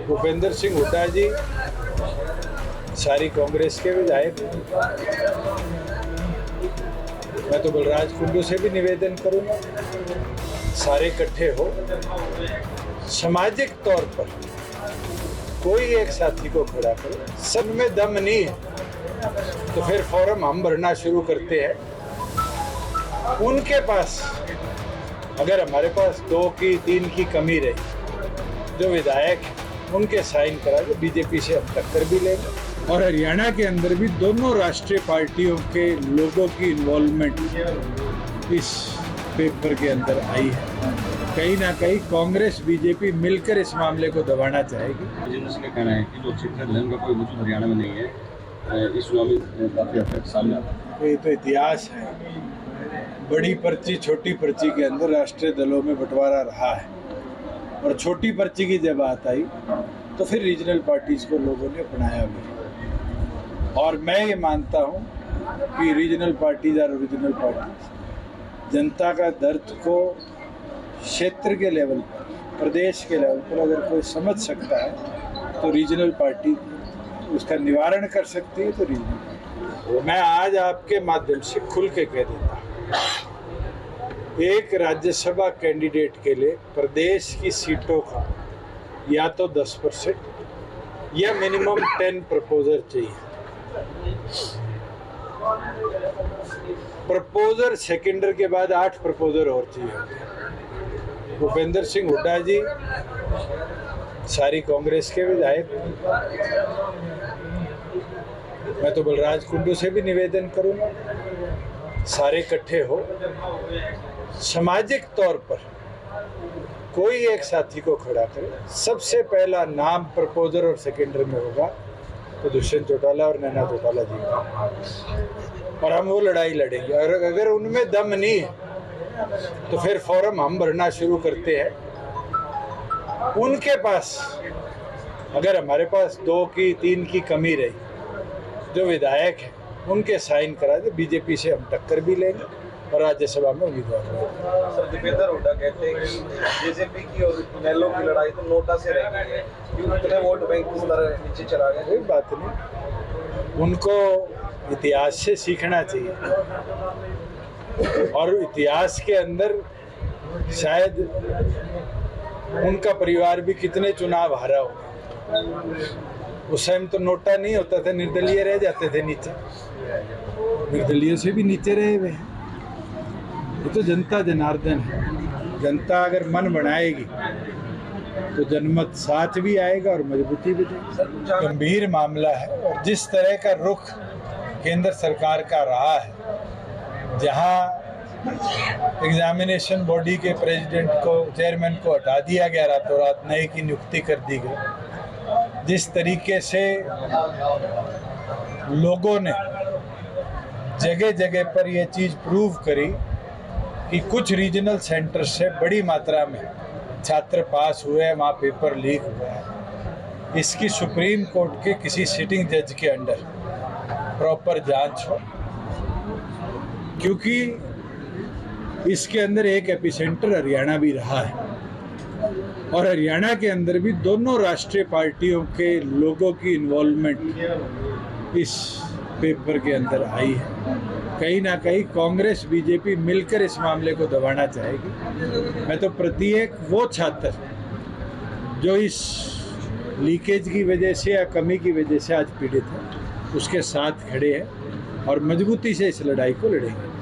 भूपेंद्र सिंह हुड्डा जी सारी कांग्रेस के विधायक। मैं तो बलराज कुंडू से भी निवेदन करूंगा, सारे इकट्ठे हो, सामाजिक तौर पर कोई एक साथी को खड़ा करो। सब में दम नहीं है तो फिर फॉर्म हम भरना शुरू करते हैं। उनके पास अगर हमारे पास 2 की 3 की कमी रही, जो विधायक उनके साइन करा के बीजेपी से हम टक्कर भी लेंगे। और हरियाणा के अंदर भी दोनों राष्ट्रीय पार्टियों के लोगों की इन्वॉल्वमेंट इस पेपर के अंदर आई है। कहीं ना कहीं कांग्रेस बीजेपी मिलकर इस मामले को दबाना चाहेगी। का कहना है कि लोक शिक्षा अधिनियम का कोई वजूद हरियाणा में नहीं है, इस चुनाव में काफी हद तक सामने आता है। ये तो इतिहास है, बड़ी पर्ची छोटी पर्ची के अंदर राष्ट्रीय दलों में बंटवारा रहा है, और छोटी पर्ची की जब बात आई तो फिर रीजनल पार्टीज को लोगों ने अपनाया भी। और मैं ये मानता हूँ कि रीजनल पार्टीज और ओरिजिनल पार्टीज जनता का दर्द को क्षेत्र के लेवल पर, प्रदेश के लेवल पर अगर कोई समझ सकता है तो रीजनल पार्टी उसका निवारण कर सकती है। तो रीजनल मैं आज आपके माध्यम से खुल के कह देता हूँ, एक राज्यसभा कैंडिडेट के लिए प्रदेश की सीटों का या तो 10% या मिनिमम 10 प्रपोजर चाहिए। प्रपोजर सेकेंडर के बाद 8 प्रपोजर और चाहिए। भूपेंद्र सिंह हुड्डा जी सारी कांग्रेस के विधायक। मैं तो बलराज कुंडू से भी निवेदन करूंगा, सारे इकट्ठे हो, सामाजिक तौर पर कोई एक साथी को खड़ा करे। सबसे पहला नाम प्रपोजर और सेकेंडर में होगा तो दुष्यंत चौटाला और नैना चौटाला जी का, और हम वो लड़ाई लड़ेंगे। और अगर उनमें दम नहीं है तो फिर फॉर्म हम भरना शुरू करते हैं। उनके पास अगर हमारे पास 2 की 3 की कमी रही, जो विधायक है उनके साइन करा दे, बीजेपी से हम टक्कर भी लेंगे और राज्यसभा में उम्मीदवार होंगे। सर, भूपेंद्र हुड्डा कहते हैं कि बीजेपी की और इनेलो की लड़ाई तो नोटा से रह गई है, इतने वोट बैंक किस तरह नीचे चला गया। कोई बात नहीं, उनको इतिहास से सीखना चाहिए, और इतिहास के अंदर शायद उनका परिवार भी कितने चुनाव हारा हो। उस टाइम तो नोटा नहीं होता था, निर्दलीय रह जाते थे नीचे, निर्दलीय से भी नीचे रहे हुए हैं। ये तो जनता जनार्दन है, जनता अगर मन बनाएगी तो जनमत साथ भी आएगा और मजबूती भी देगी। गंभीर मामला है, और जिस तरह का रुख केंद्र सरकार का रहा है, जहां एग्जामिनेशन बॉडी के प्रेसिडेंट को, चेयरमैन को हटा दिया गया रातों रात, नए की नियुक्ति कर दी गई, जिस तरीके से लोगों ने जगह जगह पर यह चीज़ प्रूव करी कि कुछ रीजनल सेंटर से बड़ी मात्रा में छात्र पास हुए, वहाँ पेपर लीक हुआ है। इसकी सुप्रीम कोर्ट के किसी सिटिंग जज के अंडर प्रॉपर जांच हो, क्योंकि इसके अंदर एक एपिसेंटर हरियाणा भी रहा है, और हरियाणा के अंदर भी दोनों राष्ट्रीय पार्टियों के लोगों की इन्वॉल्वमेंट इस पेपर के अंदर आई है। कहीं ना कहीं कांग्रेस बीजेपी मिलकर इस मामले को दबाना चाहेगी। मैं तो प्रत्येक वो छात्र जो इस लीकेज की वजह से या कमी की वजह से आज पीड़ित है, उसके साथ खड़े हैं और मजबूती से इस लड़ाई को लड़ेंगे।